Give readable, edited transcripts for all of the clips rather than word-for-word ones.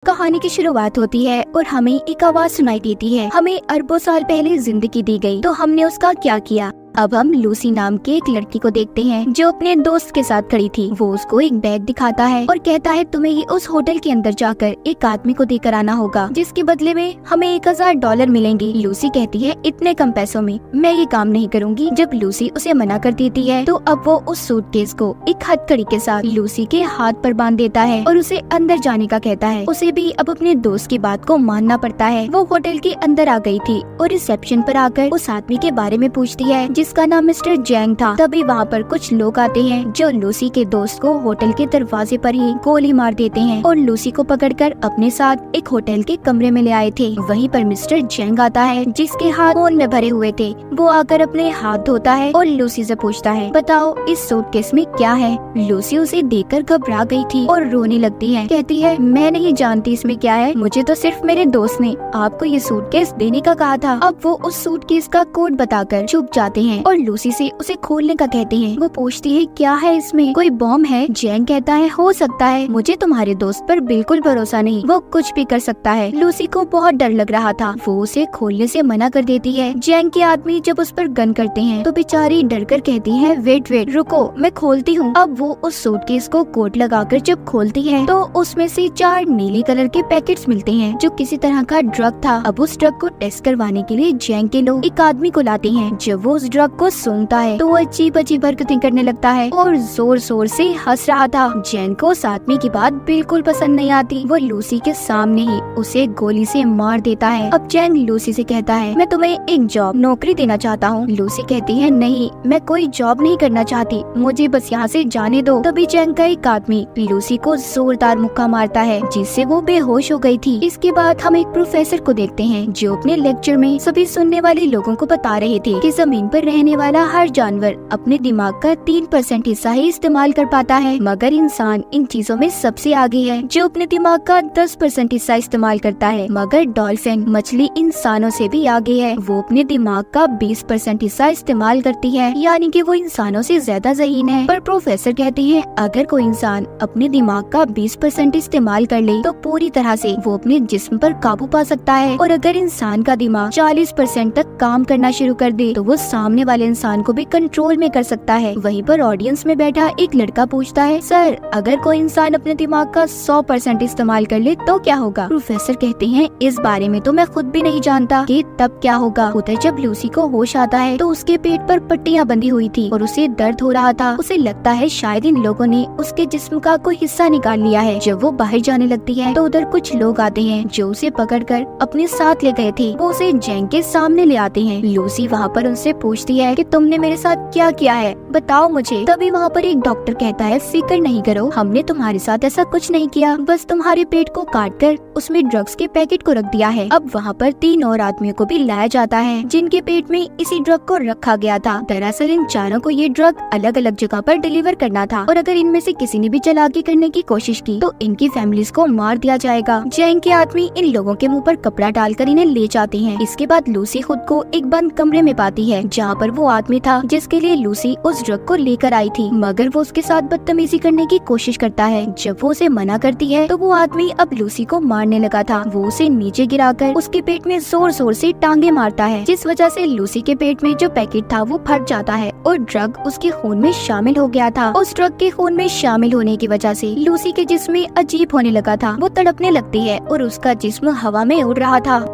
कहानी की शुरुआत होती है और हमें एक आवाज सुनाई देती है। हमें अरबों साल पहले जिंदगी दी गई, तो हमने उसका क्या किया। अब हम लूसी नाम के एक लड़की को देखते हैं जो अपने दोस्त के साथ खड़ी थी। वो उसको एक बैग दिखाता है और कहता है तुम्हें ये उस होटल के अंदर जाकर एक आदमी को देकर आना होगा, जिसके बदले में हमें $1000 मिलेंगे। लूसी कहती है इतने कम पैसों में मैं ये काम नहीं करूंगी। जब लूसी उसे मना कर देती है तो अब वो उस सूटकेस को एक हथकड़ी के साथ लूसी के हाथ पर बांध देता है और उसे अंदर जाने का कहता है। उसे भी अब अपने दोस्त की बात को मानना पड़ता है। वो होटल के अंदर आ गई थी और रिसेप्शन पर आकर उस आदमी के बारे में पूछती है जिसका नाम मिस्टर जैंग था। तभी वहाँ पर कुछ लोग आते हैं जो लूसी के दोस्त को होटल के दरवाजे पर ही गोली मार देते हैं और लूसी को पकड़कर अपने साथ एक होटल के कमरे में ले आए थे। वहीं पर मिस्टर जैंग आता है जिसके हाथ खून में भरे हुए थे। वो आकर अपने हाथ धोता है और लूसी से पूछता है बताओ इस सूटकेस में क्या है। लूसी उसे देखकर घबरा गई थी और रोने लगती है। कहती है मैं नहीं जानती इसमें क्या है, मुझे तो सिर्फ मेरे दोस्त ने आपको ये सूटकेस देने का कहा था। अब वो उस सूटकेस का कोड बताकर चुप जाते हैं और लूसी से उसे खोलने का कहते हैं। वो पूछती है क्या है इसमें, कोई बॉम्ब है। जैंग कहता है हो सकता है, मुझे तुम्हारे दोस्त पर बिल्कुल भरोसा नहीं, वो कुछ भी कर सकता है। लूसी को बहुत डर लग रहा था, वो उसे खोलने से मना कर देती है। जैंग के आदमी जब उस पर गन करते हैं तो बेचारी डर कर कहती है वेट रुको मैं खोलती हूँ। अब वो उस सूटकेस को कोट लगाकर जब खोलती है तो उसमें से 4 नीले कलर के पैकेट्स मिलते हैं जो किसी तरह का ड्रग था। अब उस ड्रग को टेस्ट करवाने के लिए जैंग के लोग एक आदमी को लाते हैं। जब वो उस ड्रग को सूंघता है तो वो अजीब अजीब हरकतें करने लगता है और जोर जोर से हंस रहा था। जैन को उस आदमी की बात बिल्कुल पसंद नहीं आती। वो लूसी के सामने ही उसे गोली से मार देता है। अब जैन लूसी से कहता है मैं तुम्हें एक नौकरी देना चाहता हूँ। लूसी कहती है नहीं, मैं कोई जॉब नहीं करना चाहती, मुझे बस यहाँ से जाने दो। तभी जैन का एक आदमी लूसी को जोरदार मुक्का मारता है जिससे वो बेहोश हो गई थी। इसके बाद हम एक प्रोफेसर को देखते हैं जो अपने लेक्चर में सभी सुनने वाले लोगों को बता रहे थे कि जमीन पर रहने वाला हर जानवर अपने दिमाग का 3% हिस्सा ही इस्तेमाल कर पाता है, मगर इंसान इन चीजों में सबसे आगे है जो अपने दिमाग का 10% हिस्सा इस्तेमाल करता है। मगर डॉल्फिन मछली इंसानों से भी आगे है, वो अपने दिमाग का 20% हिस्सा इस्तेमाल करती है, यानी कि वो इंसानों से ज्यादा ज़हीन है। पर प्रोफेसर कहते हैं अगर कोई इंसान अपने दिमाग का 20% इस्तेमाल कर ले तो पूरी तरह से वो अपने जिस्म पर काबू पा सकता है, और अगर इंसान का दिमाग 40% तक काम करना शुरू कर दे तो वो सामने वाले इंसान को भी कंट्रोल में कर सकता है। वहीं पर ऑडियंस में बैठा एक लड़का पूछता है सर अगर कोई इंसान अपने दिमाग का 100% इस्तेमाल कर ले तो क्या होगा। प्रोफेसर कहते हैं इस बारे में तो मैं खुद भी नहीं जानता कि तब क्या होगा। उधर जब लूसी को होश आता है तो उसके पेट पर पट्टियां बंधी हुई थी और उसे दर्द हो रहा था। उसे लगता है शायद इन लोगों ने उसके जिस्म का कोई हिस्सा निकाल लिया है। जब वो बाहर जाने लगती है तो उधर कुछ लोग आते हैं जो उसे पकड़कर अपने साथ ले गए थे। वो उसे जैंग के सामने ले आते हैं। लूसी वहाँ पर उनसे पूछती है कि तुमने मेरे साथ क्या किया है, बताओ मुझे। तभी वहाँ पर एक डॉक्टर कहता है फिक्र नहीं करो, हमने तुम्हारे साथ ऐसा कुछ नहीं किया, बस तुम्हारे पेट को काटकर उसमें ड्रग्स के पैकेट को रख दिया है। अब वहाँ पर 3 और आदमियों को भी लाया जाता है जिनके पेट में इसी ड्रग को रखा गया था। दरअसल इन चारों को ये ड्रग अलग अलग जगह पर डिलीवर करना था और अगर इनमें से किसी ने भी चालाकी करने की कोशिश की तो इनकी फैमिलीज को मार दिया जाएगा। जैंग के आदमी इन लोगों के मुँह पर कपड़ा डालकर इन्हें ले जाते हैं। इसके बाद लूसी खुद को एक बंद कमरे में पाती है जहाँ पर वो आदमी था जिसके लिए लूसी उस ड्रग को लेकर आई थी, मगर वो उसके साथ बदतमीजी करने की कोशिश करता है। जब वो उसे मना करती है तो वो आदमी अब लूसी को मारने लगा था। वो उसे नीचे गिराकर उसके पेट में जोर जोर से टांगे मारता है, जिस वजह से लूसी के पेट में जो पैकेट था वो फट जाता है और ड्रग उसके खून में शामिल हो गया था। उस ड्रग के खून में शामिल होने की वजह से लूसी के जिस्म में अजीब होने लगा था। वो तड़पने लगती है और उसका जिस्म हवा में उड़ रहा था।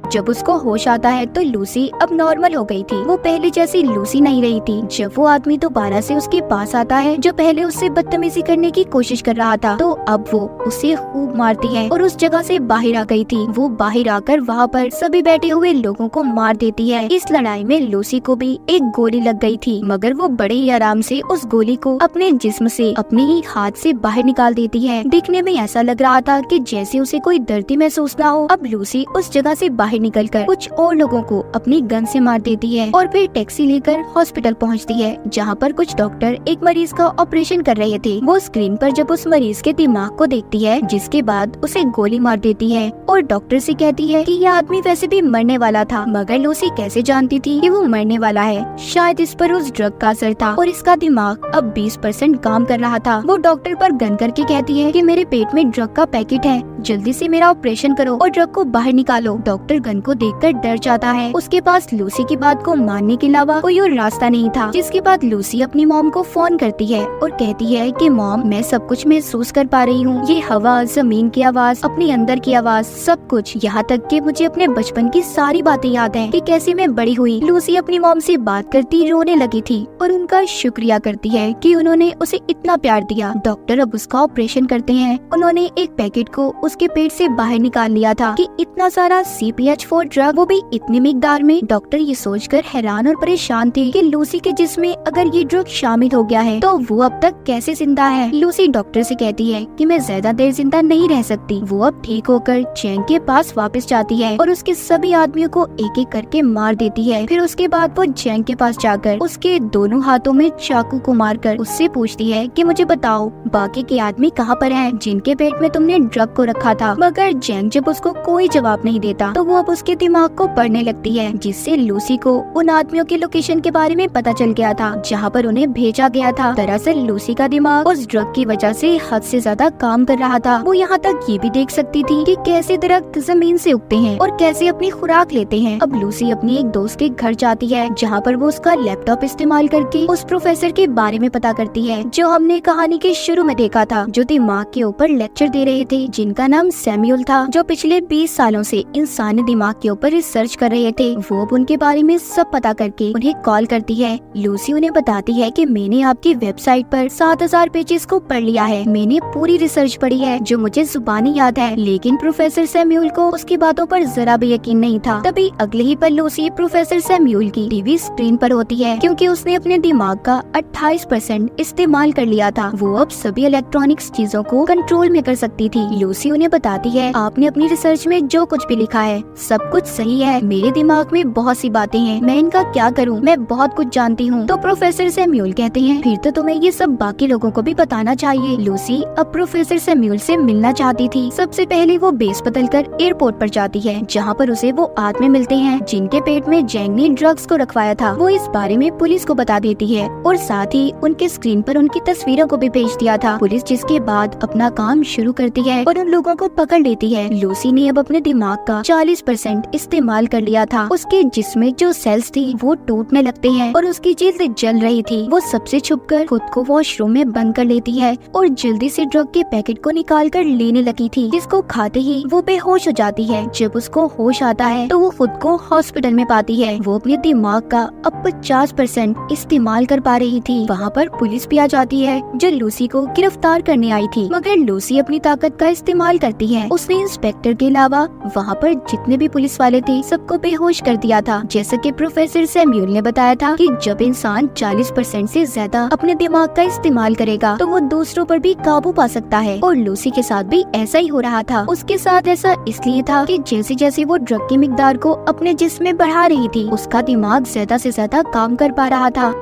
जब उसको होश आता है तो लूसी अब नॉर्मल हो गई थी, वो पहले जैसी लूसी नहीं रही थी। जब वो आदमी दोबारा से उसके पास आता है जो पहले उससे बदतमीजी करने की कोशिश कर रहा था, तो अब वो उसे खूब मारती है और उस जगह से बाहर आ गई थी। वो बाहर आकर वहाँ पर सभी बैठे हुए लोगों को मार देती है। इस लड़ाई में लूसी को भी एक गोली लग गई थी, मगर वो बड़े ही आराम से उस गोली को अपने जिस्म से अपने ही हाथ से बाहर निकाल देती है। दिखने में ऐसा लग रहा था कि जैसे उसे कोई दर्द महसूस ना हो। अब लूसी उस जगह से बाहर निकलकर कुछ और लोगों को अपनी गन से मार देती है और फिर टैक्सी लेकर हॉस्पिटल पहुंचती है, जहां पर कुछ डॉक्टर एक मरीज का ऑपरेशन कर रहे थे। वो स्क्रीन पर जब उस मरीज के दिमाग को देखती है, जिसके बाद उसे गोली मार देती है और डॉक्टर से कहती है कि यह आदमी वैसे भी मरने वाला था, मगर लूसी कैसे जानती थी कि वो मरने वाला है? शायद इस पर उस ड्रग का असर था और इसका दिमाग अब 20% काम कर रहा था। वो डॉक्टर पर गन करके कहती है कि मेरे पेट में ड्रग का पैकेट है, जल्दी से मेरा ऑपरेशन करो और ड्रग को बाहर निकालो। डॉक्टर गन को देखकर डर जाता है। उसके पास लूसी की बात को मानने के अलावा कोई और रास्ता नहीं था। जिसके बाद लूसी अपनी मॉम को फोन करती है और कहती है कि मॉम, मैं सब कुछ महसूस कर पा रही हूँ, ये हवा, जमीन की आवाज, अपने अंदर की आवाज, सब कुछ, यहाँ तक कि मुझे अपने बचपन की सारी बातें याद हैं कि कैसे मैं बड़ी हुई। लूसी अपनी मॉम से बात करती रोने लगी थी और उनका शुक्रिया करती है कि उन्होंने उसे इतना प्यार दिया। डॉक्टर अब उसका ऑपरेशन करते हैं। उन्होंने एक पैकेट को उसके पेट से बाहर निकाल लिया था कि इतना सारा CPH4 ड्रग, वो भी इतनी मिकदार में। डॉक्टर ये सोचकर हैरान और परेशान थे कि लूसी के जिस्म में अगर ये ड्रग शामिल हो गया है तो वो अब तक कैसे जिंदा है। लूसी डॉक्टर से कहती है कि मैं ज्यादा देर जिंदा नहीं रह सकती। वो अब ठीक होकर चैंग के पास वापस जाती है और उसके सभी आदमियों को एक एक करके मार देती है। फिर उसके बाद वो चैंग के पास जाकर उसके दोनों हाथों में चाकू को मारकर उससे पूछती है कि मुझे बताओ बाकी के आदमी कहाँ पर हैं जिनके पेट में तुमने ड्रग को रखा था। मगर चैंग जब उसको कोई जवाब नहीं देता तो वो अब उसके दिमाग को पढ़ने लगती है, जिससे लूसी को उन आदमियों की लोकेशन के बारे में पता चल गया था जहाँ पर उन्हें भेजा गया था। दरअसल लूसी का दिमाग उस ड्रग की वजह से हद से ज्यादा काम कर रहा था। वो यहाँ तक ये भी देख सकती थी कि कैसे दरख्त जमीन से उगते हैं और कैसे अपनी खुराक लेते हैं। अब लूसी अपनी एक दोस्त के घर जाती है, जहाँ पर वो उसका लैपटॉप इस्तेमाल करके उस प्रोफेसर के बारे में पता करती है जो हमने कहानी के शुरू में देखा था, जो दिमाग के ऊपर लेक्चर दे रहे थे, जिनका नाम सैमुअल था, जो पिछले 20 सालों से इंसानी दिमाग के ऊपर रिसर्च कर रहे थे। वो अब उनके बारे में सब पता करके उन्हें कॉल करती है। लूसी उन्हें बताती है कि मैंने आपकी वेबसाइट पर 7000 पेजेस को पढ़ लिया है, मैंने पूरी रिसर्च पढ़ी है जो मुझे जुबानी याद है। लेकिन प्रोफेसर सैमुअल को उसकी बातों पर जरा भी यकीन नहीं था। तभी अगले ही पल लूसी प्रोफेसर सैमुअल की टीवी स्क्रीन पर होती है, क्योंकि उसने अपने दिमाग का 28% इस्तेमाल कर लिया था। वो अब सभी इलेक्ट्रॉनिक्स चीजों को कंट्रोल में कर सकती थी। लूसी उन्हें बताती है, आपने अपनी रिसर्च में जो कुछ भी लिखा है सब कुछ सही है, मेरे दिमाग में बहुत सी बातें हैं, मैं इनका क्या करूं, मैं बहुत कुछ जानती हूं। तो प्रोफेसर सैमुअल कहते हैं, फिर तो तुम्हें ये सब बाकी लोगों को भी बताना चाहिए। लूसी अब प्रोफेसर सैमुअल से मिलना चाहती थी। सबसे पहले वो बेस बदलकर एयरपोर्ट पर जाती है, जहाँ पर उसे वो आदमी मिलते हैं जिनके पेट में जैंग ने ड्रग्स को रखवाया था। वो इस बारे में पुलिस को बता देती है और साथ ही उनके स्क्रीन पर उनकी तस्वीरों को भी भेज दिया था। पुलिस जिसके बाद अपना काम शुरू करती है और उन लोगों को पकड़ लेती है। लूसी ने अब अपने दिमाग का 40% इस्तेमाल कर लिया था। उसके जिस्म में जो सेल्स थी वो टूटने लगते हैं और उसकी जिल्द जल रही थी। वो सबसे छुपकर खुद को वॉशरूम में बंद कर लेती है और जल्दी से ड्रग के पैकेट को निकाल कर लेने लगी थी, जिसको खाते ही वो बेहोश हो जाती है। जब उसको होश आता है तो वो खुद को हॉस्पिटल में पाती है। वो अपने दिमाग का अब 50% इस्तेमाल कर पा रही थी। वहाँ पर पुलिस भी आ जाती है जो लूसी को गिरफ्तार करने आई थी, मगर लूसी अपनी ताकत का इस्तेमाल करती है। उसने इंस्पेक्टर के अलावा वहाँ पर जितने भी पुलिस वाले थे सबको बेहोश कर दिया था। जैसा कि प्रोफेसर सैमुअल ने बताया था कि जब इंसान 40% से ज्यादा अपने दिमाग का इस्तेमाल करेगा तो वो दूसरों पर भी काबू पा सकता है, और लूसी के साथ भी ऐसा ही हो रहा था। उसके साथ ऐसा इसलिए था कि जैसे जैसे वो ड्रग की मिकदार को अपने जिस्म में बढ़ा रही थी, उसका दिमाग ज्यादा से ज्यादा काम कर पा रहा था।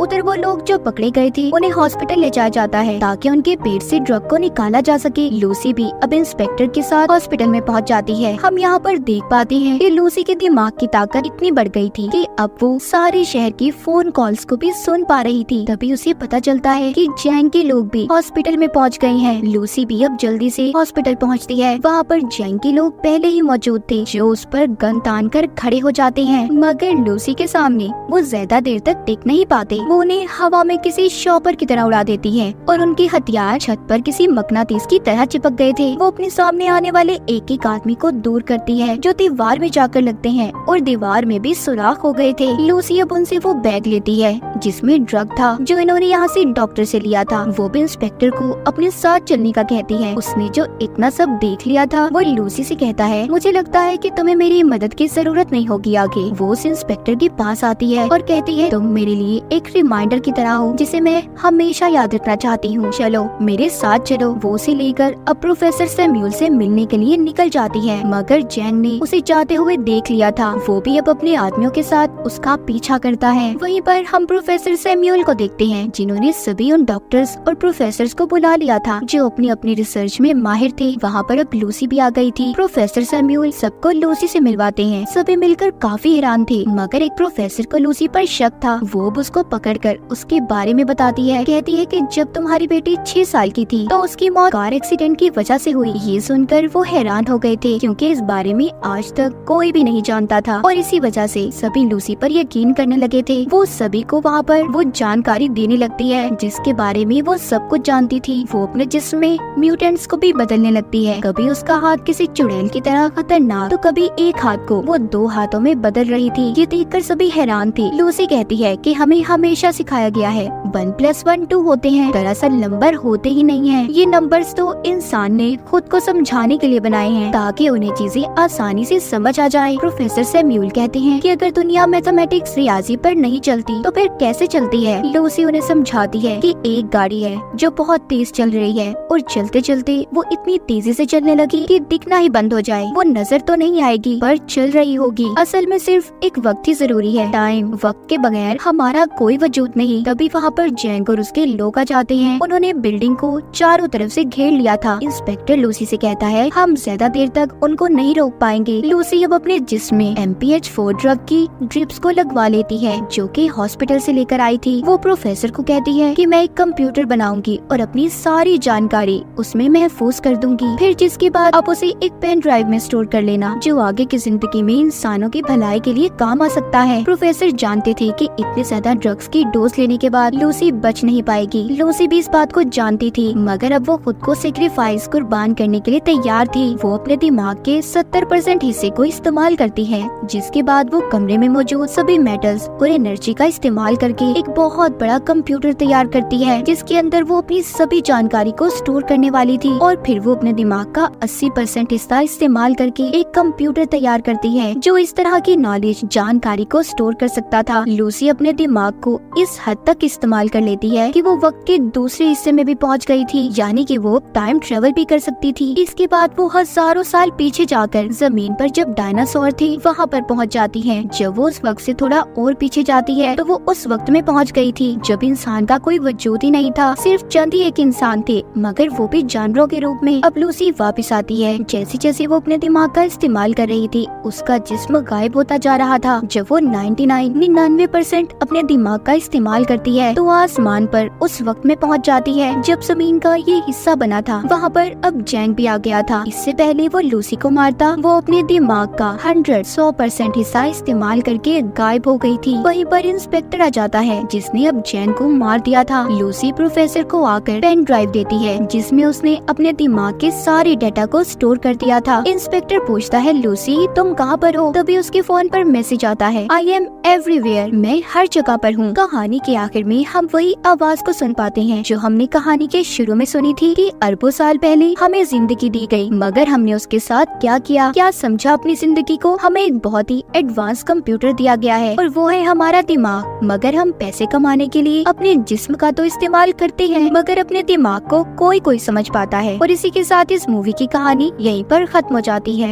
उधर वो लोग जो पकड़े गए थे उन्हें हॉस्पिटल ले जाया जाता है ताकि उनके पेट से ड्रग को निकाला जा सके। लूसी भी अब इंस्पेक्टर के साथ हॉस्पिटल में पहुंच जाती है। हम यहाँ पर देख पाते हैं कि लूसी के दिमाग की ताकत इतनी बढ़ गई थी कि अब वो सारे शहर की फोन कॉल्स को भी सुन पा रही थी। तभी उसे पता चलता है कि जैंग के लोग भी हॉस्पिटल में पहुँच गए हैं। लूसी भी अब जल्दी से हॉस्पिटल पहुँचती है। वहाँ पर जैंग के लोग पहले ही मौजूद थे, जो उस पर गन तान कर खड़े हो जाते हैं, मगर लूसी के सामने वो ज्यादा देर तक टिक नहीं पाते। वो उन्हें हवा में किसी शॉपर की तरह उड़ा देती है और उनके हथियार छत पर किसी मकनातीस की तरह चिपक गए थे। वो अपने सामने आने वाले एक एक आदमी को दूर करती है जो दीवार में जाकर लगते हैं और दीवार में भी सुराख हो गए थे। लूसी अब उनसे वो बैग लेती है जिसमें ड्रग था जो इन्होंने यहाँ से डॉक्टर से लिया था। वो भी इंस्पेक्टर को अपने साथ चलने का कहती है। उसने जो इतना सब देख लिया था वो लूसी से कहता है, मुझे लगता है कि तुम्हें मेरी मदद की जरूरत नहीं होगी आगे। वो उस इंस्पेक्टर के पास आती है और कहती है, तुम मेरे लिए एक रिमाइंडर की तरह हो जिसे मैं हमेशा याद रखना चाहती हूँ। चलो मेरे साथ चलो। वो उसे लेकर अब प्रोफेसर सैम्यूल से मिलने के लिए निकल जाती है, मगर जैंग ने उसे जाते हुए देख लिया था। वो भी अब अपने आदमियों के साथ उसका पीछा करता है। वहीं पर हम प्रोफेसर सैम्यूल को देखते हैं, जिन्होंने सभी उन डॉक्टर्स और प्रोफेसर्स को बुला लिया था जो अपनी अपनी रिसर्च में माहिर थे। वहाँ पर अब लूसी भी आ गई थी। प्रोफेसर सैम्यूल सबको लूसी से मिलवाते हैं। सभी मिलकर काफी हैरान थे, मगर एक प्रोफेसर को लूसी पर शक था। वो अब उसको पकड़कर उसके बारे में बताती है। कहती है कि जब तुम्हारी बेटी 6 साल की थी तो उसकी मौत कार एक्सीडेंट की वजह से हुई। ये सुनकर वो हैरान हो गए थे, क्योंकि इस बारे में आज तक कोई भी नहीं जानता था, और इसी वजह से सभी लूसी पर यकीन करने लगे थे। वो सभी को वहाँ पर वो जानकारी देने लगती है जिसके बारे में वो सब कुछ जानती थी। वो अपने जिस्म में म्यूटेंट्स को भी बदलने लगती है। कभी उसका हाथ किसी चुड़ैल की तरह खतरनाक, तो कभी एक हाथ को वो 2 हाथों में बदल रही थी। ये देखकर सभी हैरान थे। लूसी कहती है कि हमें हमेशा सिखाया गया है 1+1 2 होते हैं। दरअसल नंबर होते ही नहीं है। ये नंबर्स तो इंसान ने खुद को समझाने के लिए बनाए हैं, ताकि उन्हें चीजें आसानी से समझ आ जाए। प्रोफेसर सैम्यूल कहते हैं कि अगर दुनिया मैथमेटिक्स रियाजी पर नहीं चलती तो फिर कैसे चलती है। लूसी उन्हें समझाती है कि एक गाड़ी है जो बहुत तेज चल रही है, और चलते चलते वो इतनी तेजी से चलने लगी कि दिखना ही बंद हो जाए। वो नजर तो नहीं आएगी पर चल रही होगी। असल में सिर्फ एक वक्त ही जरूरी है। टाइम, वक्त के बगैर हमारा कोई वजूद नहीं। तभी वहाँ पर जैंग और उसके लोग आ जाते हैं। उन्होंने बिल्डिंग को चारों तरफ से घेर लिया था। इंस्पेक्टर लूसी से कहता है हम ज्यादा देर तक उनको नहीं रोक पाएंगे। लूसी अब अपने जिस्म में MPH4 ड्रग की ड्रिप्स को लगवा लेती है, जो कि हॉस्पिटल से लेकर आई थी। वो प्रोफेसर को कहती है कि मैं एक कंप्यूटर बनाऊंगी और अपनी सारी जानकारी उसमें महफूज कर दूंगी, फिर जिसके बाद आप उसे एक पेन ड्राइव में स्टोर कर लेना, जो आगे की जिंदगी में इंसानों की भलाई के लिए काम आ सकता है। प्रोफेसर जानते थे कि इतने ज्यादा ड्रग्स की डोज लेने के बाद लूसी बच नहीं पाएगी। लूसी भी इस बात को जानती थी, मगर अब वो खुद को सेक्रीफाइस कुर्बान करने के लिए तैयार थी। वो अपने दिमाग के 70% हिस्से को इस्तेमाल करती है, जिसके बाद वो कमरे में मौजूद सभी मेटल्स और एनर्जी का इस्तेमाल करके एक बहुत बड़ा कंप्यूटर तैयार करती है, जिसके अंदर वो अपनी सभी जानकारी को स्टोर करने वाली थी। और फिर वो अपने दिमाग का 80% हिस्सा इस्तेमाल करके एक कंप्यूटर तैयार करती है, जो इस तरह की नॉलेज, जानकारी को स्टोर कर सकता था। लूसी अपने दिमाग को इस हद तक इस्तेमाल कर लेती है कि वो वक्त के दूसरे हिस्से में भी पहुंच गई थी, यानी कि वो टाइम ट्रेवल भी कर सकती थी। इसके बाद वो हजारों साल पीछे जाकर जमीन पर जब डायनासोर थे वहाँ पर पहुँच जाती है। जब वो उस वक्त से थोड़ा और पीछे जाती है तो वो उस वक्त में पहुँच गई थी जब इंसान का कोई वजूद ही नहीं था, सिर्फ चंद ही एक इंसान थे, मगर वो भी जानवरों के रूप में। अब लूसी वापस आती है। जैसे जैसे वो अपने दिमाग का इस्तेमाल कर रही थी, उसका जिस्म गायब होता जा रहा था। जब वो 99% अपने दिमाग का इस्तेमाल करती है तो आसमान पर उस वक्त में पहुंच जाती है जब जमीन का ये हिस्सा बना था। वहाँ पर अब जैंग भी आ गया था। इससे पहले वो लूसी को मारता, वो अपने दिमाग का 100% हिस्सा इस्तेमाल करके गायब हो गई थी। वहीं पर इंस्पेक्टर आ जाता है, जिसने अब जैंग को मार दिया था। लूसी प्रोफेसर को आकर पेन ड्राइव देती है, जिसमें उसने अपने दिमाग के सारे डाटा को स्टोर कर दिया था। इंस्पेक्टर पूछता है लूसी तुम कहाँ पर हो? तभी उसके फोन पर मैसेज आता है आई एम एवरीवेयर, मैं हर जगह पर हूँ। कहानी के आखिर में हम वही आवाज को सुन पाते हैं जो हमने कहानी के शुरू में सुनी थी कि अरबों साल पहले हमें जिंदगी दी गई, मगर हमने उसके साथ क्या किया, क्या समझा अपनी जिंदगी को। हमें एक बहुत ही एडवांस कंप्यूटर दिया गया है और वो है हमारा दिमाग, मगर हम पैसे कमाने के लिए अपने जिस्म का तो इस्तेमाल करते हैं, मगर अपने दिमाग को कोई समझ पाता है। और इसी के साथ इस मूवी की कहानी यहीं पर खत्म हो जाती है।